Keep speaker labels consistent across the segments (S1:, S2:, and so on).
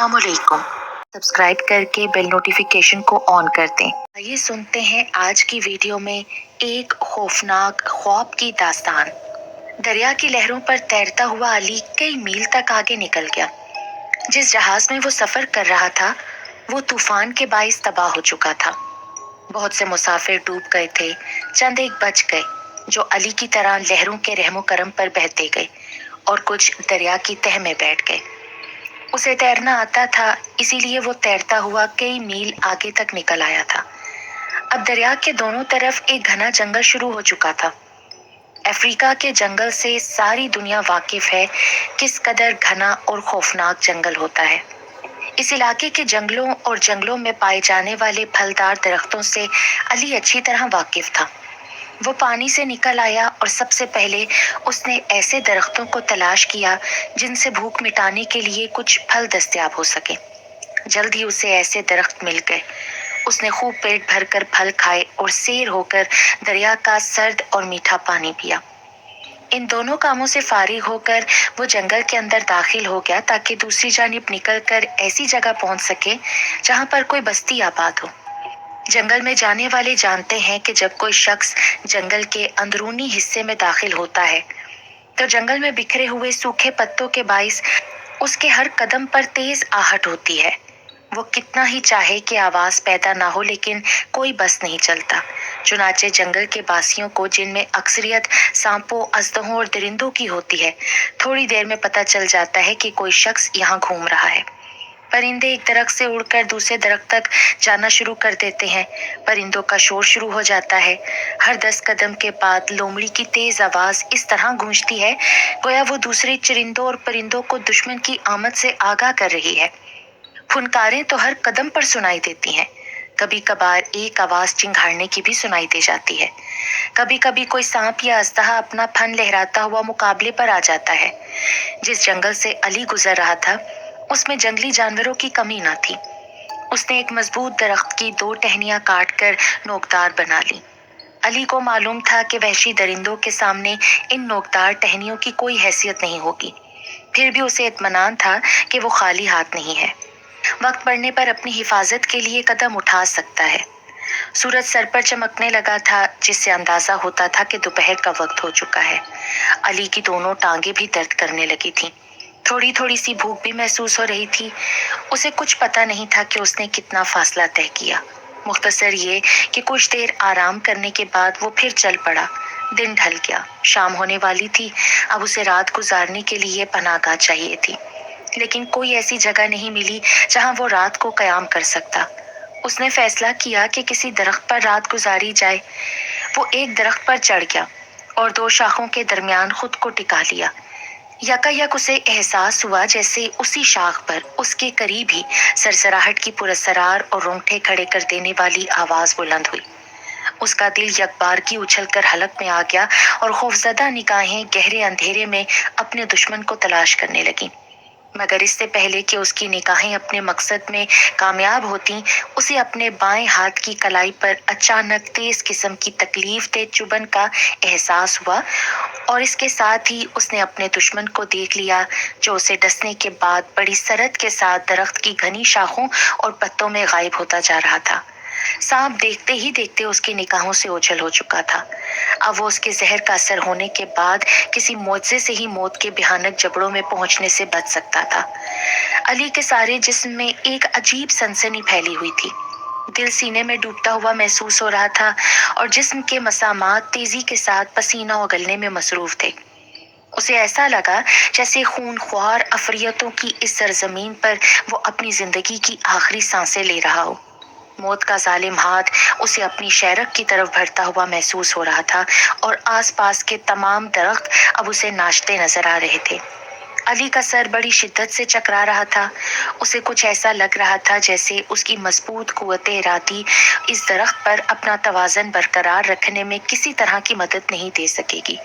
S1: अस्सलाम वालेकुम। सब्सक्राइब करके बेल नोटिफिकेशन को ऑन कर दें। आइए सुनते हैं आज की वीडियो में एक खौफनाक ख्वाब की दास्तान। दरिया की लहरों पर तैरता हुआ अली कई मील तक आगे निकल गया। जिस जहाज में वो सफर कर रहा था वो तूफान के बाइस तबाह हो चुका था। बहुत से मुसाफिर डूब गए थे, चंद एक बच गए जो अली की तरह लहरों के रहमो करम पर बहते गए और कुछ दरिया की तह में बैठ गए। उसे तैरना आता था, इसीलिए वो तैरता हुआ कई मील आगे तक निकल आया था। अब दरिया के दोनों तरफ एक घना जंगल शुरू हो चुका था। अफ्रीका के जंगल से सारी दुनिया वाकिफ है किस कदर घना और खौफनाक जंगल होता है। इस इलाके के जंगलों और जंगलों में पाए जाने वाले फलदार दरख्तों से अली अच्छी तरह वाकिफ था। वो पानी से निकल आया और सबसे पहले उसने ऐसे दरख्तों को तलाश किया जिनसे भूख मिटाने के लिए कुछ फल दस्तयाब हो सके। जल्द ही उसे ऐसे दरख्त मिल गए। उसने खूब पेट भरकर फल खाए और सैर होकर दरिया का सर्द और मीठा पानी पिया। इन दोनों कामों से फारिग होकर वो जंगल के अंदर दाखिल हो गया ताकि दूसरी जानिब निकलकर ऐसी जगह पहुंच सके जहां पर कोई बस्ती आबाद हो। जंगल में जाने वाले जानते हैं कि जब कोई शख्स जंगल के अंदरूनी हिस्से में दाखिल होता है तो जंगल में बिखरे हुए सूखे पत्तों के बाइस उसके हर कदम पर तेज आहट होती है। वो कितना ही चाहे कि आवाज पैदा ना हो लेकिन कोई बस नहीं चलता। चुनाचे जंगल के बासियों को, जिनमें अक्सरियत सांपों, अजदहों और दरिंदों की होती है, थोड़ी देर में पता चल जाता है कि कोई शख्स यहाँ घूम रहा है। परिंदे एक दरख्त से उड़कर दूसरे दरख्त तक जाना शुरू कर देते हैं। परिंदों का शोर शुरू हो जाता है। हर 10 कदम के बाद लोमड़ी की तेज आवाज इस तरह गूंजती है गोया वो दूसरे चरिंदों और परिंदों को दुश्मन की आमद से आगाह कर रही है। फुनकारें तो हर कदम पर सुनाई देती हैं। कभी कभार एक आवाज चिंघाड़ने की भी सुनाई दे जाती है। कभी कभी कोई सांप या अजदहा अपना फन लहराता हुआ मुकाबले पर आ जाता है। जिस जंगल से अली गुजर रहा था उसमें जंगली जानवरों की कमी न थी। उसने एक मजबूत दरख्त की 2 टहनियां काटकर नोकदार बना ली। अली को मालूम था कि वहशी दरिंदों के सामने इन नोकदार टहनियों की कोई हैसियत नहीं होगी। फिर भी उसे इत्मीनान था कि वो खाली हाथ नहीं है। वक्त पड़ने पर अपनी हिफाजत के लिए कदम उठा सकता है। सूरज सर पर चमकने लगा था जिससे अंदाजा होता था कि दोपहर का वक्त हो चुका है। अली की दोनों टांगे भी दर्द करने लगी थीं। थोड़ी थोड़ी सी भूख भी महसूस हो रही थी। उसे कुछ पता नहीं था कि उसने कितना फासला तय किया। मुख्तसर ये कि कुछ देर आराम करने के बाद वो फिर चल पड़ा। दिन ढल गया, शाम होने वाली थी। अब उसे रात गुजारने के लिए पनाहगाह चाहिए थी, लेकिन कोई ऐसी जगह नहीं मिली जहां वो रात को कयाम कर सकता। उसने फैसला किया कि किसी दरख्त पर रात गुजारी जाए। वो एक दरख्त पर चढ़ गया और 2 शाखों के दरमियान खुद को टिका लिया। यकायक उसे एहसास हुआ जैसे उसी शाख पर उसके करीब ही सरसराहट की पुरस्सरार और रोंगटे खड़े कर देने वाली आवाज बुलंद हुई। उसका दिल यकबारगी उछलकर हलक में आ गया और खौफजदा निगाहें गहरे अंधेरे में अपने दुश्मन को तलाश करने लगीं। मगर इससे पहले कि उसकी निगाहें अपने मकसद में कामयाब होती, उसे अपने बाएं हाथ की कलाई पर अचानक तेज किस्म की तकलीफ दे चुभन का एहसास हुआ और इसके साथ ही उसने अपने दुश्मन को देख लिया जो उसे डसने के बाद बड़ी सरत के साथ दरख्त की घनी शाखों और पत्तों में गायब होता जा रहा था। सांप देखते ही देखते उसकी निगाहों से ओझल हो चुका था। अब वो उसके जहर का असर होने के बाद किसी मुआवजे से ही मौत के भयानक जबड़ों में पहुंचने से बच सकता था। अली के सारे जिस्म में एक अजीब सनसनी फैली हुई थी। दिल सीने में डूबता हुआ महसूस हो रहा था और जिस्म के मसामात तेजी के साथ पसीना उगलने में मसरूफ थे। उसे ऐसा लगा जैसे खूनख्वार अफरियतों की इस सरजमीन पर वो अपनी जिंदगी की आखिरी सांसें ले रहा हो। मौत का जालिम हाथ उसे अपनी शहरक की तरफ बढ़ता हुआ महसूस हो रहा था और आसपास के तमाम दरख्त अब उसे नाचते नजर आ रहे थे। अली का सर बड़ी शिद्दत से चकरा रहा था। उसे कुछ ऐसा लग रहा था जैसे उसकी मजबूत कुव्वते इरादी इस दरख्त पर अपना तवाज़न बरकरार रखने में किसी तरह की मदद नहीं दे सकेगी।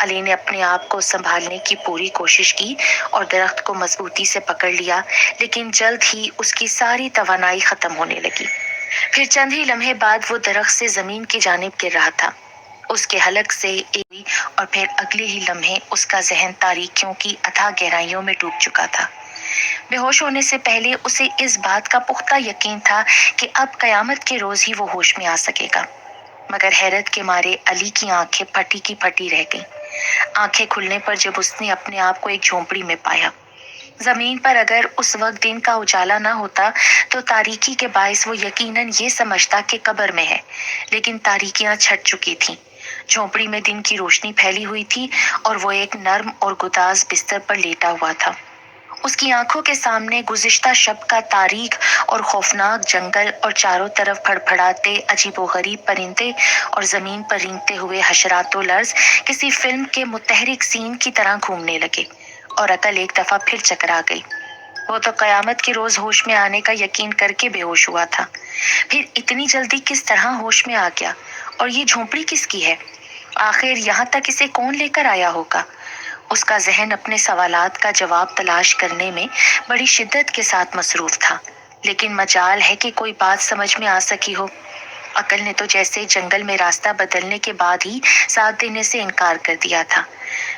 S1: अली ने अपने आप को संभालने की पूरी कोशिश की और दरख्त को मजबूती से पकड़ लिया, लेकिन जल्द ही उसकी सारी तवानाई खत्म होने लगी। फिर चंद ही लम्हे बाद वो दरख्त से जमीन की जानिब गिर रहा था। उसके हलक से और फिर अगले ही लम्हे उसका जहन तारीकियों की अथाह गहराइयों में डूब चुका था। बेहोश होने से पहले उसे इस बात का पुख्ता यकीन था कि अब कयामत के रोज ही वो होश में आ सकेगा, मगर हैरत के मारे अली की आंखें फटी की फटी रह गईं। आंखें खुलने पर जब उसने अपने आप को एक झोंपड़ी में पाया, जमीन पर अगर उस वक्त दिन का उजाला ना होता तो तारीकी के बायस वो यकीनन ये समझता कि कब्र में है, लेकिन तारीकियां छट चुकी थीं। झोंपड़ी में दिन की रोशनी फैली हुई थी और वो एक नर्म और गुदाज बिस्तर पर लेटा हुआ था। उसकी आंखों के सामने गुज़िश्ता शब का तारीख और खौफनाक जंगल और चारों तरफ फड़फड़ाते अजीबोगरीब परिंदे और जमीन पर रेंगते हुए हशरातो लर्ज किसी फिल्म के मुतहरिक सीन की तरह घूमने लगे और अकल एक दफा फिर चकरा गई। वो तो कयामत के रोज होश में आने का यकीन करके बेहोश हुआ था, फिर इतनी जल्दी किस तरह होश में आ गया? और ये झोंपड़ी किसकी है? आखिर यहाँ तक इसे कौन लेकर आया होगा? उसका जहन अपने सवालात का जवाब तलाश करने में बड़ी शिद्दत के साथ मसरूफ था, लेकिन मजाल है कि कोई बात समझ में आ सकी हो। अकल ने तो जैसे जंगल में रास्ता बदलने के बाद ही साथ देने से इनकार कर दिया था।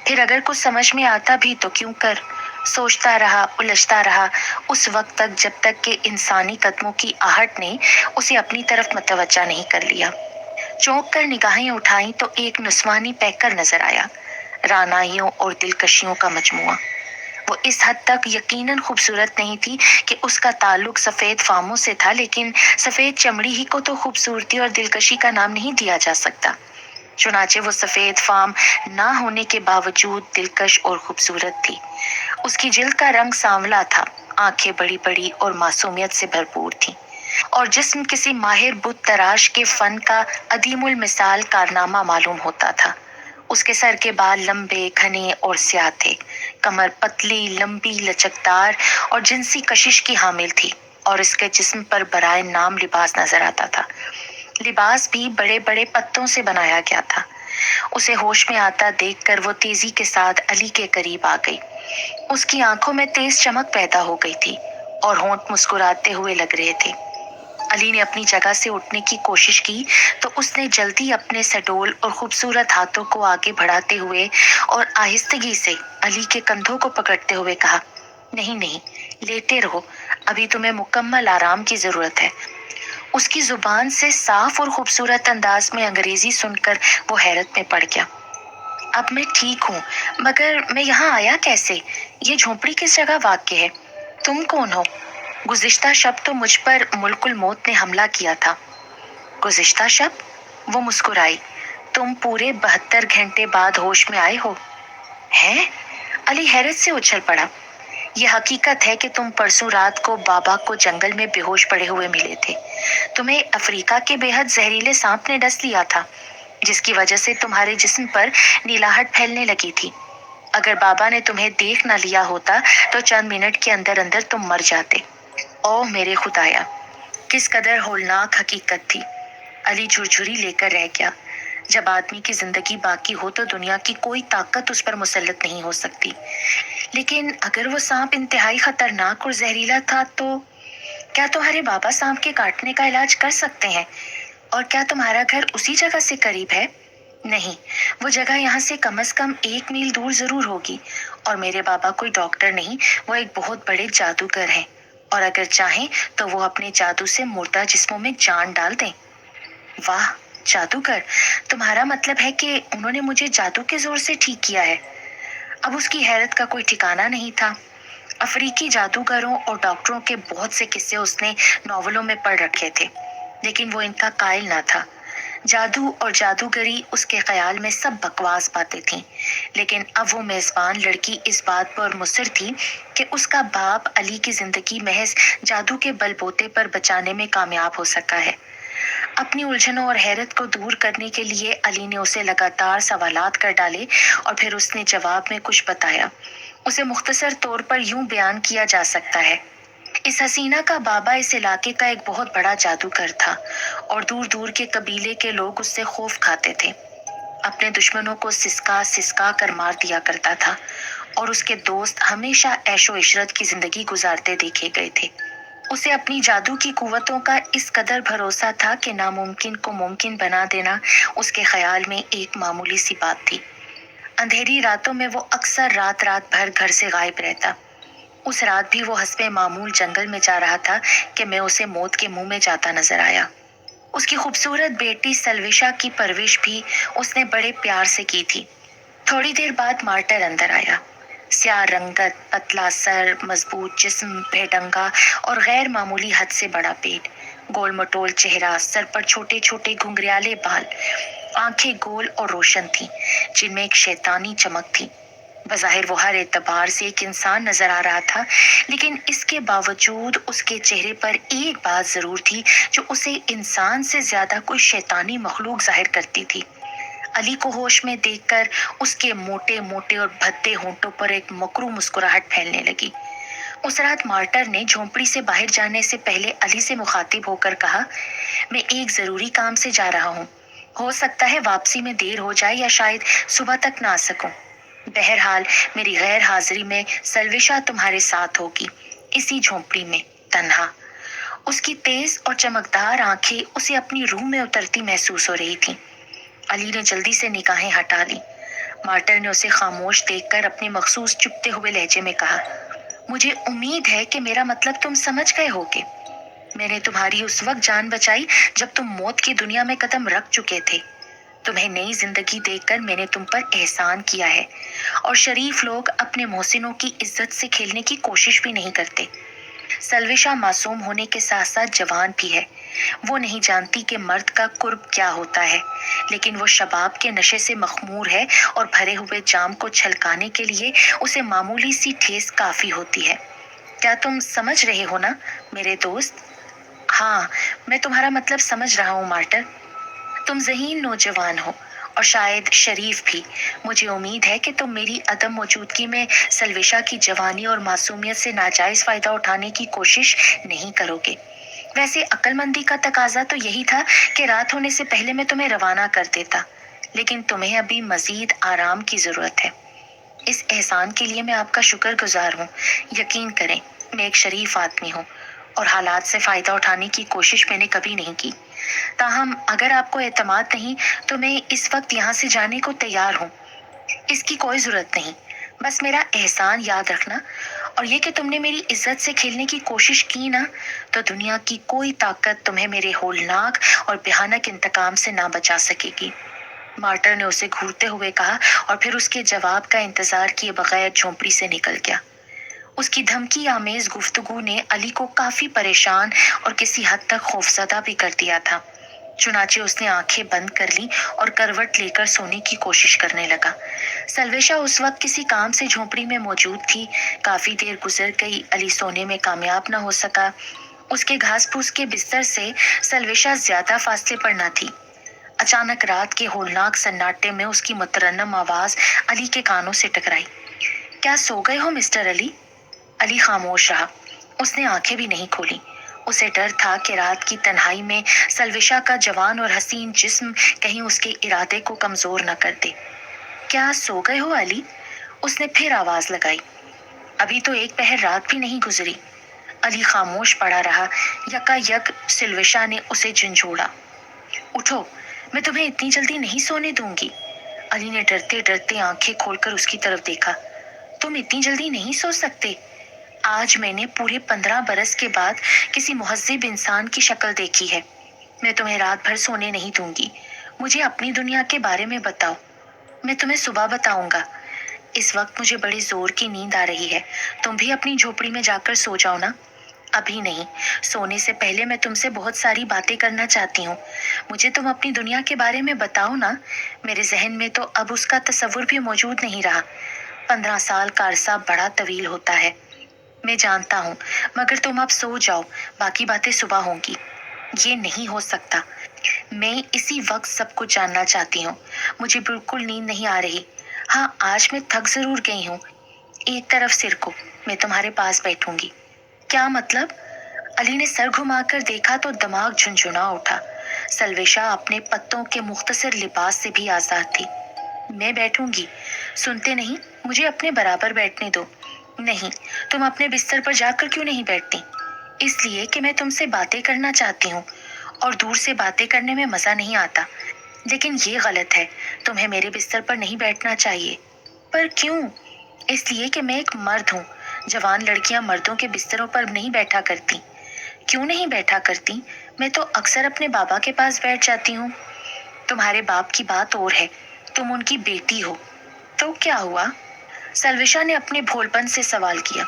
S1: फिर अगर कुछ समझ में आता भी तो क्यों कर? सोचता रहा, उलझता रहा उस वक्त तक जब तक कि इंसानी कदमों की आहट ने उसे अपनी तरफ मतवज्जा नहीं कर लिया। चौंक कर निगाहें उठाई तो एक नुस्वानी पैकर नजर आया, रानाइयों और दिलकशियों का मजमुआ। वो इस हद तक यकीनन खूबसूरत नहीं थी कि उसका ताल्लुक सफेद फामों से था, लेकिन सफेद चमड़ी ही को तो खूबसूरती और दिलकशी का नाम नहीं दिया जा सकता। चुनाचे वो सफेद फाम ना होने के बावजूद दिलकश और खूबसूरत थी। उसकी जिल्द का रंग सांवला था, आंखें बड़ी बड़ी और मासूमियत से भरपूर थीं, और जिस्म किसी माहिर बुत तराश के फन का अदीमुल मिसाल कारनामा मालूम होता था। उसके सर के बाल लंबे, घने और स्याह थे। कमर पतली, लंबी, लचकदार और जिनसी कशिश की हामिल थी, और इसके जिस्म पर बराए नाम लिबास नजर आता था। लिबास भी बड़े बड़े पत्तों से बनाया गया था। उसे होश में आता देखकर वो तेजी के साथ अली के करीब आ गई। उसकी आंखों में तेज चमक पैदा हो गई थी और होंठ मुस्कुराते हुए लग रहे थे। अली ने अपनी जगह से उठने की कोशिश की तो उसने जल्दी अपने सडोल और खूबसूरत हाथों को आगे बढ़ाते हुए और आहिस्तगी से अली के कंधों को पकड़ते हुए कहा, नहीं नहीं, लेटे रहो, अभी तुम्हें मुकम्मल आराम की जरूरत है। उसकी जुबान से साफ और खूबसूरत अंदाज में अंग्रेजी सुनकर वो हैरत में पड़ गया। अब मैं ठीक हूँ, मगर मैं यहाँ आया कैसे? ये झोंपड़ी किस जगह वाक़ है? तुम कौन हो? गुज़िश्ता शब तो मुझ पर मुल्कुल मौत ने हमला किया था। गुज़िश्ता शब? वो मुस्कुराई। तुम पूरे 72 घंटे बाद होश में आए हो? हैं? अली हैरत से उछल पड़ा। ये हकीकत है कि तुम परसों रात को बाबा को जंगल में बेहोश पड़े हुए मिले थे। तुम्हें अफ्रीका के बेहद जहरीले सांप ने डस लिया था, जिसकी वजह से तुम्हारे जिस्म पर नीलाहट फैलने लगी थी। अगर बाबा ने तुम्हें देख न लिया होता तो चंद मिनट के अंदर अंदर तुम मर जाते। ओह मेरे खुदाया, किस कदर होलनाक हकीकत थी। अली झुरझुरी लेकर रह गया। जब आदमी की जिंदगी बाकी हो तो दुनिया की कोई ताकत उस पर मुसल्लत नहीं हो सकती, लेकिन अगर वो सांप इंतहाई खतरनाक और जहरीला था तो क्या तुम्हारे बाबा सांप के काटने का इलाज कर सकते हैं? और क्या तुम्हारा घर उसी जगह से करीब है? नहीं, वो जगह यहाँ से कम से कम 1 मील दूर जरूर होगी। और मेरे बाबा कोई डॉक्टर नहीं, वो एक बहुत बड़े जादूगर हैं, और अगर चाहें तो वो अपने जादू से मुर्दा जिस्मों में जान डाल दें। वाह, जादूगर? तुम्हारा मतलब है कि उन्होंने मुझे जादू के जोर से ठीक किया है? अब उसकी हैरत का कोई ठिकाना नहीं था। अफ्रीकी जादूगरों और डॉक्टरों के बहुत से किस्से उसने नॉवलों में पढ़ रखे थे, लेकिन वो इनका कायल ना था। जादू और जादूगरी उसके ख्याल में सब बकवास बातें थीं, लेकिन अब वो मेजबान लड़की इस बात पर मुसर थी कि उसका बाप अली की जिंदगी महज जादू के बलबूते पर बचाने में कामयाब हो सका है। अपनी उलझनों और हैरत को दूर करने के लिए अली ने उसे लगातार सवालात कर डाले और फिर उसने जवाब में कुछ बताया। उसे मुख्तसर तौर पर यूं बयान किया जा सकता है, इस हसीना का बाबा इस इलाके का एक बहुत बड़ा जादूगर था और दूर दूर के कबीले के लोग उससे खौफ खाते थे। अपने दुश्मनों को सिसका सिसका कर मार दिया करता था और उसके दोस्त हमेशा ऐशो इशरत की जिंदगी गुजारते देखे गए थे। उसे अपनी जादू की कुव्वतों का इस कदर भरोसा था कि नामुमकिन को मुमकिन बना देना उसके ख्याल में एक मामूली सी बात थी। अंधेरी रातों में वो अक्सर रात रात भर घर से गायब रहता। اس رات بھی وہ حسب معمول جنگل میں جا رہا تھا کہ میں اسے موت کے منہ میں جاتا نظر آیا۔ اس کی خوبصورت بیٹی سلویشا کی پرورش بھی اس نے بڑے پیار سے کی تھی۔ تھوڑی دیر بعد مارٹر اندر آیا۔ سیاہ رنگت، پتلا سر، مضبوط جسم، بھیڈنگا اور غیر معمولی حد سے بڑا پیٹ، گول مٹول چہرہ، سر پر چھوٹے چھوٹے گھنگریالے بال، آنکھیں گول اور روشن تھیں جن میں ایک شیطانی چمک تھی۔ بظاہر وہ ہر اعتبار سے ایک انسان نظر آ رہا تھا، لیکن اس کے باوجود اس کے چہرے پر ایک بات ضرور تھی جو اسے انسان سے زیادہ کوئی شیطانی مخلوق ظاہر کرتی تھی۔ علی کو ہوش میں دیکھ کر اس کے موٹے موٹے اور بھدے ہونٹوں پر ایک مکرو مسکراہٹ پھیلنے لگی۔ اس رات مارٹر نے جھونپڑی سے باہر جانے سے پہلے علی سے مخاطب ہو کر کہا، میں ایک ضروری کام سے جا رہا ہوں، ہو سکتا ہے واپسی میں دیر ہو جائے یا شاید صبح تک نہ آ سکوں۔ بہرحال میری غیر حاضری میں سلویشا تمہارے ساتھ ہوگی، اسی جھونپڑی میں، تنہا۔ اس کی تیز اور چمکدار آنکھیں اسے اپنی روح میں اترتی محسوس ہو رہی تھیں۔ علی نے جلدی سے نگاہیں ہٹا لی۔ مارٹر نے اسے خاموش دیکھ کر اپنے مخصوص چپتے ہوئے لہجے میں کہا، مجھے امید ہے کہ میرا مطلب تم سمجھ گئے ہوگے۔ میں نے تمہاری اس وقت جان بچائی جب تم موت کی دنیا میں قدم رکھ چکے تھے۔ تمہیں نئی زندگی دیکھ کر میں نے تم پر احسان کیا ہے، اور شریف لوگ اپنے محسنوں کی عزت سے کھیلنے کی کوشش بھی نہیں کرتے۔ سلویشا معصوم ہونے کے ساتھ ساتھ جوان بھی ہے۔ وہ نہیں جانتی کہ مرد کا قرب کیا ہوتا ہے، لیکن وہ شباب کے نشے سے مخمور ہے اور بھرے ہوئے جام کو چھلکانے کے لیے اسے معمولی سی ٹھیس کافی ہوتی ہے۔ کیا تم سمجھ رہے ہو نا میرے دوست؟ ہاں، میں تمہارا مطلب سمجھ رہا ہوں مارٹر۔ تم ذہین نوجوان ہو اور شاید شریف بھی۔ مجھے امید ہے کہ تم میری عدم موجودگی میں سلویشا کی جوانی اور معصومیت سے ناجائز فائدہ اٹھانے کی کوشش نہیں کرو گے۔ ویسے عقل مندی کا تقاضا تو یہی تھا کہ رات ہونے سے پہلے میں تمہیں روانہ کر دیتا، لیکن تمہیں ابھی مزید آرام کی ضرورت ہے۔ اس احسان کے لیے میں آپ کا شکر گزار ہوں۔ یقین کریں، میں ایک شریف آدمی ہوں اور حالات سے فائدہ اٹھانے کی کوشش میں نے کبھی نہیں کی۔ تاہم اگر آپ کو اعتماد نہیں تو میں اس وقت یہاں سے جانے کو تیار ہوں۔ اس کی کوئی ضرورت نہیں، بس میرا احسان یاد رکھنا، اور یہ کہ تم نے میری عزت سے کھیلنے کی کوشش کی نا، تو دنیا کی کوئی طاقت تمہیں میرے ہولناک اور بھیانک انتقام سے نہ بچا سکے گی۔ مارٹر نے اسے گھورتے ہوئے کہا اور پھر اس کے جواب کا انتظار کیے بغیر جھونپڑی سے نکل گیا۔ اس کی دھمکی آمیز گفتگو نے علی کو کافی پریشان اور کسی حد تک خوفزدہ بھی کر دیا تھا۔ چنانچہ اس نے آنکھیں بند کر لی اور کروٹ لے کر سونے کی کوشش کرنے لگا۔ سلویشا اس وقت کسی کام سے جھونپڑی میں موجود تھی۔ کافی دیر گزر گئی، علی سونے میں کامیاب نہ ہو سکا۔ اس کے گھاس پھوس کے بستر سے سلویشا زیادہ فاصلے پر نہ تھی۔ اچانک رات کے ہولناک سناٹے میں اس کی مترنم آواز علی کے کانوں سے ٹکرائی۔ کیا سو گئے ہو مسٹر علی؟ علی خاموش رہا۔ اس نے آنکھیں بھی نہیں کھولی۔ اسے ڈر تھا کہ رات کی تنہائی میں سلویشا کا جوان اور حسین جسم کہیں اس کے ارادے کو کمزور نہ کر دے۔ کیا سو گئے ہو علی؟ اس نے پھر آواز لگائی۔ ابھی تو ایک پہر رات بھی نہیں گزری۔ علی خاموش پڑا رہا۔ یکا یک سلویشا نے اسے جھنجھوڑا۔ اٹھو، میں تمہیں اتنی جلدی نہیں سونے دوں گی۔ علی نے ڈرتے ڈرتے آنکھیں کھول کر اس کی طرف دیکھا۔ تم اتنی جلدی نہیں سو سکتے۔ آج میں نے پورے 15 برس کے بعد کسی مہذب انسان کی شکل دیکھی ہے۔ میں تمہیں رات بھر سونے نہیں دوں گی۔ مجھے اپنی دنیا کے بارے میں بتاؤ، میں تمہیں صبح بتاؤں گا۔ اس وقت مجھے بڑی زور کی نیند آ رہی ہے، تم بھی اپنی جھوپڑی میں جا کر سو جاؤ نا۔ ابھی نہیں، سونے سے پہلے میں تم سے بہت ساری باتیں کرنا چاہتی ہوں۔ مجھے تم اپنی دنیا کے بارے میں بتاؤ نا۔ میرے ذہن میں تو اب اس کا تصور بھی موجود نہیں رہا۔ 15 سال کا عرصہ بڑا طویل ہوتا ہے، میں جانتا ہوں، مگر تم اب سو جاؤ، باقی باتیں صبح ہوں گی۔ یہ نہیں ہو سکتا۔ میں اسی وقت سب کچھ جاننا چاہتی ہوں۔ مجھے بالکل نیند نہیں آ رہی۔ ہاں، آج میں تھک ضرور گئی ہوں۔ ایک طرف سر کو، میں تمہارے پاس بیٹھوں گی۔ کیا مطلب؟ علی نے سر گھما کر دیکھا تو دماغ جھنجھنا اٹھا۔ سلویشا اپنے پتوں کے مختصر لباس سے بھی آزاد تھی۔ میں بیٹھوں گی، سنتے نہیں؟ مجھے اپنے برابر بیٹھنے دو۔ نہیں، تم اپنے بستر پر جا کر کیوں نہیں بیٹھتی؟ اس لیے کہ میں تم سے باتیں کرنا چاہتی ہوں، اور دور سے باتیں کرنے میں مزہ نہیں آتا۔ لیکن یہ غلط ہے، تمہیں میرے بستر پر نہیں بیٹھنا چاہیے۔ پر کیوں؟ اس لیے کہ میں ایک مرد ہوں، जवान लड़कियां मर्दों के बिस्तरों पर नहीं बैठा करती। क्यों नहीं बैठा करती? मैं तो अक्सर अपने बाबा के पास बैठ जाती हूँ। तुम्हारे बाप की बात और है, तुम उनकी बेटी हो। तो क्या हुआ? सलविशा ने अपने भोलपन से सवाल किया।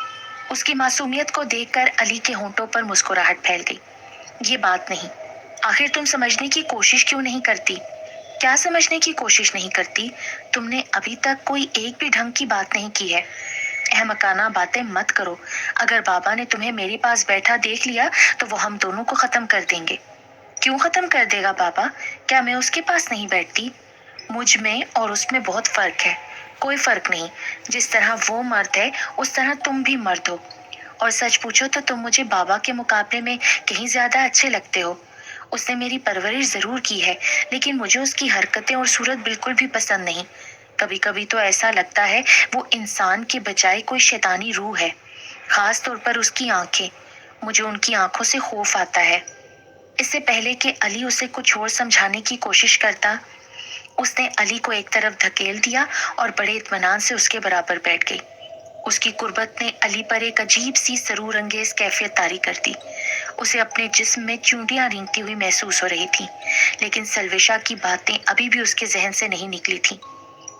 S1: उसकी मासूमियत को देखकर अली के होंठों पर मुस्कुराहट फैल गई। ये बात नहीं। आखिर तुम समझने की कोशिश क्यों नहीं करती? क्या समझने की कोशिश नहीं करती? तुमने अभी तक कोई एक भी ढंग की बात नहीं की है। अहमकाना बातें मत करो। अगर बाबा ने तुम्हें मेरे पास बैठा देख लिया तो वो हम दोनों को खत्म कर देंगे। क्यों खत्म कर देगा बाबा? क्या मैं उसके पास नहीं बैठती? मुझ में और उसमें बहुत फर्क है। कोई फर्क नहीं। जिस तरह वो मर्द है उस तरह तुम भी मर्द हो। और सच पूछो तो तुम मुझे बाबा के मुकाबले में कहीं ज्यादा अच्छे लगते हो। उसने मेरी परवरिश जरूर की है, लेकिन मुझे उसकी हरकतें और सूरत बिल्कुल भी पसंद नहीं। कभी कभी तो ऐसा लगता है वो इंसान के बजाय कोई शैतानी रूह है। खास तौर पर उसकी आंखें। मुझे उनकी आंखों से खौफ आता है। इससे पहले कि अली उसे कुछ और समझाने की कोशिश करता, उसने अली को एक तरफ धकेल दिया और बड़े इत्मीनान से उसके बराबर बैठ गई। उसकी कुर्बत ने अली पर एक अजीब सी सरूर अंगेज कैफियत तारी कर दी। उसे अपने जिस्म में चूंटियां रेंगती हुई महसूस हो रही थी, लेकिन सलविशा की बातें अभी भी उसके जहन से नहीं निकली थी।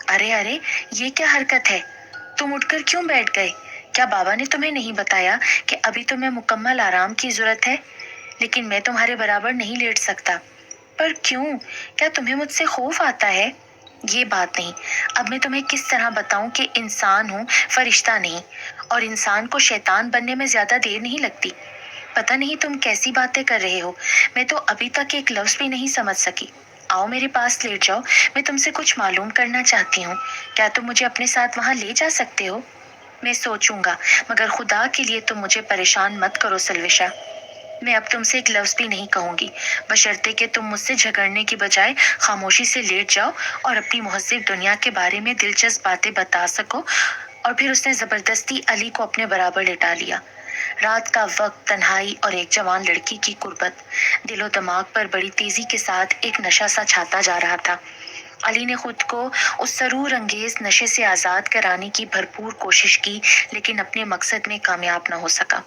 S1: अरे अरे, ये क्या हरकत है? तुम उठकर क्यों बैठ गए? क्या बाबा ने तुम्हें नहीं बताया कि अभी तुम्हें मुकम्मल आराम की जरूरत है? लेकिन मैं तुम्हारे बराबर नहीं लेट सकता। पर क्यों? क्या तुम्हें मुझसे खौफ आता है? ये बात नहीं। अब मैं तुम्हें किस तरह बताऊं कि इंसान हूँ, फरिश्ता नहीं। और इंसान को शैतान बनने में ज्यादा देर नहीं लगती। पता नहीं तुम कैसी बातें कर रहे हो। मैं तो अभी तक एक लफ्ज भी नहीं समझ सकी। आओ मेरे पास लेट जाओ। मैं तुमसे कुछ मालूम करना चाहती हूँ। क्या तुम मुझे अपने साथ वहां ले जा सकते हो? मैं सोचूंगा, मगर खुदा के लिए तुम मुझे परेशान मत करो सलविशा। मैं अब तुमसे एक लफ्ज भी नहीं कहूंगी, बशर्ते कि तुम मुझसे झगड़ने की बजाय खामोशी से लेट जाओ और अपनी मुहज्जिब दुनिया के बारे में दिलचस्प बातें बता सको। और फिर उसने जबरदस्ती अली को अपने बराबर लिटा लिया। रात का वक्त, तन्हाई और एक जवान लड़की की कुर्बत, दिलो दिमाग पर बड़ी तेजी के साथ एक नशा सा छाता जा रहा था। अली ने खुद को उस सरूर अंगेज नशे से आजाद कराने की भरपूर कोशिश की, लेकिन अपने मकसद में कामयाब न हो सका।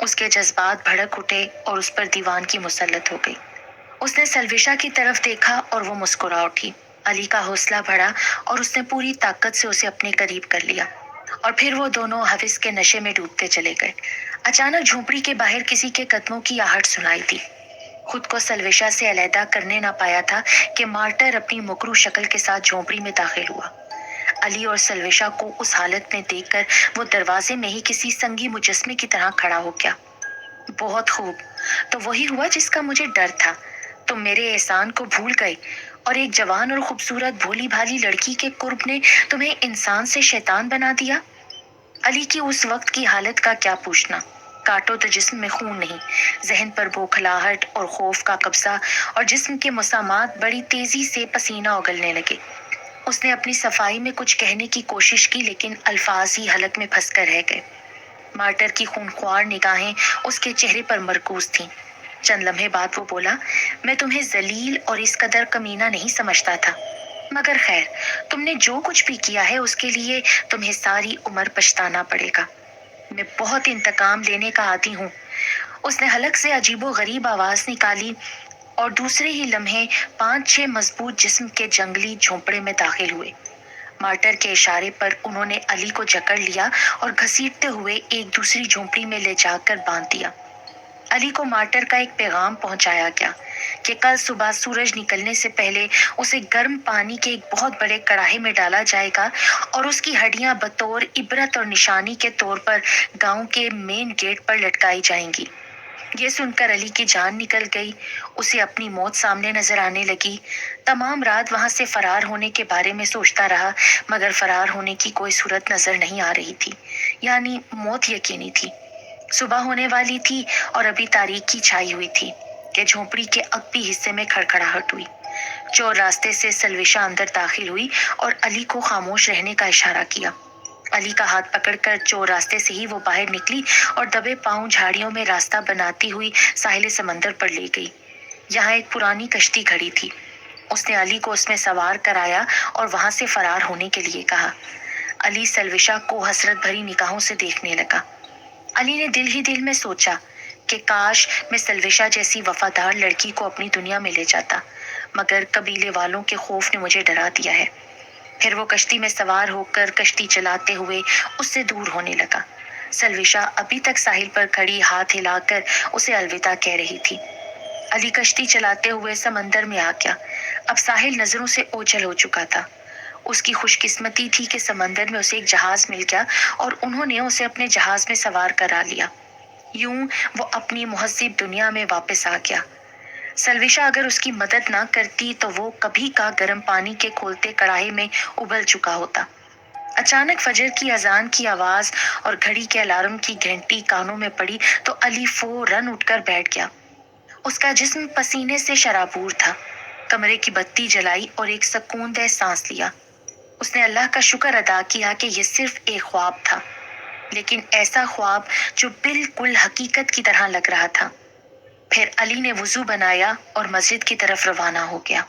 S1: उसके जज्बात भड़क उठे और उस पर दीवान की मुसल्लत हो गई। उसने सलविशा की तरफ देखा और वो मुस्कुरा उठी। अली का हौसला बढ़ा और उसने पूरी ताकत से उसे अपने करीब कर लिया। और फिर वो दोनों हविस के नशे में डूबते चले गए। अचानक झोपड़ी के बाहर किसी के कदमों की आहट सुनाई दी। खुद को सलविशा से अलहदा करने ना पाया था कि मार्टर अपनी मुकरू शक्ल के साथ झोपड़ी में दाखिल हुआ। अली और सलविशा को उस हालत में देखकर वो दरवाजे में ही किसी संगी मुजस्मे की तरह खड़ा हो गया। बहुत खूब, तो वही हुआ जिसका मुझे डर था। तुम मेरे एहसान को भूल गए और एक जवान और खूबसूरत भोली भाली लड़की के कुर्ब ने तुम्हें इंसान से शैतान बना दिया। अली की उस वक्त की हालत का क्या पूछना। काटो तो जिस्म में खून नहीं, जहन पर बौखलाहट और खौफ का कब्जा, और जिस्म के मुसामात बड़ी तेजी से पसीना उगलने लगे। उसने अपनी सफाई में कुछ कहने की कोशिश की, लेकिन अल्फाज ही हलक में फंस कर रह गए। मार्टर की खूंखार निगाहें उसके चेहरे पर मरकूज थीं। चंद लम्हे बाद वो बोला, मैं तुम्हें जलील और इस कदर कमीना नहीं समझता था, मगर खैर, तुमने जो कुछ भी किया है उसके लिए तुम्हें सारी उम्र पछताना पड़ेगा। मैं बहुत इंतकाम लेने का आदी हूँ। उसने हलक से अजीबो गरीब आवाज निकाली और दूसरे ही लम्हे 5-6 मजबूत जिस्म के जंगली झोंपड़े में दाखिल हुए। मार्टर के इशारे पर उन्होंने अली को जकड़ लिया और घसीटते हुए एक दूसरी झोंपड़ी में ले जाकर बांध दिया। अली को मार्टर का एक पैगाम पहुंचाया गया कि कल सुबह सूरज निकलने से पहले उसे गर्म पानी के एक बहुत बड़े कड़ाहे में डाला जाएगा और उसकी हड्डियां बतौर इबरत और निशानी के तौर पर गांव के मेन गेट पर लटकाई जाएंगी। ये सुनकर अली की जान निकल गई। उसे अपनी मौत सामने नजर आने लगी। तमाम रात वहां से फरार होने के बारे में सोचता रहा, मगर फरार होने की कोई सूरत नजर नहीं आ रही थी। यानी मौत यकीनी थी। सुबह होने वाली थी और अभी तारीकी छाई हुई थी कि झोंपड़ी के अगबी हिस्से में खड़खड़ाहट हुई। चोर रास्ते से सलविशा अंदर दाखिल हुई और अली को खामोश रहने का इशारा किया। अली का हाथ पकड़कर चोर रास्ते से ही वो बाहर निकली और दबे पांव झाड़ियों में रास्ता बनाती हुई साहिल समंदर पर ले गई। यहाँ एक पुरानी कश्ती खड़ी थी। उसने अली को उसमें सवार कराया और वहां से फरार होने के लिए कहा। علی سلوشا کو حسرت بھری نگاہوں سے دیکھنے لگا۔ علی نے دل ہی دل میں سوچا کہ کاش میں سلوشا جیسی وفادار لڑکی کو اپنی دنیا میں لے جاتا، مگر قبیلے والوں کے خوف نے مجھے ڈرا دیا ہے۔ پھر وہ کشتی میں سوار ہو کر کشتی چلاتے ہوئے اس سے دور ہونے لگا۔ سلوشا ابھی تک ساحل پر کھڑی ہاتھ ہلا کر اسے الوداع کہہ رہی تھی۔ علی کشتی چلاتے ہوئے سمندر میں آ گیا۔ اب ساحل نظروں سے اوجھل ہو چکا تھا۔ اس کی خوش قسمتی تھی کہ سمندر میں اسے ایک جہاز مل گیا اور انہوں نے اسے اپنے جہاز میں سوار کرا لیا۔ یوں وہ اپنی مہذب دنیا میں واپس آ گیا۔ سلوشا اگر اس کی مدد نہ کرتی تو وہ کبھی کا گرم پانی کے کھولتے کڑاہے میں ابل چکا ہوتا۔ اچانک فجر کی اذان کی آواز اور گھڑی کے الارم کی گھنٹی کانوں میں پڑی تو علی فوراً اٹھ کر بیٹھ گیا۔ اس کا جسم پسینے سے شرابور تھا۔ کمرے کی بتی جلائی اور ایک سکون دہ سانس لیا۔ اس نے اللہ کا شکر ادا کیا کہ یہ صرف ایک خواب تھا، لیکن ایسا خواب جو بالکل حقیقت کی طرح لگ رہا تھا۔ پھر علی نے وضو بنایا اور مسجد کی طرف روانہ ہو گیا۔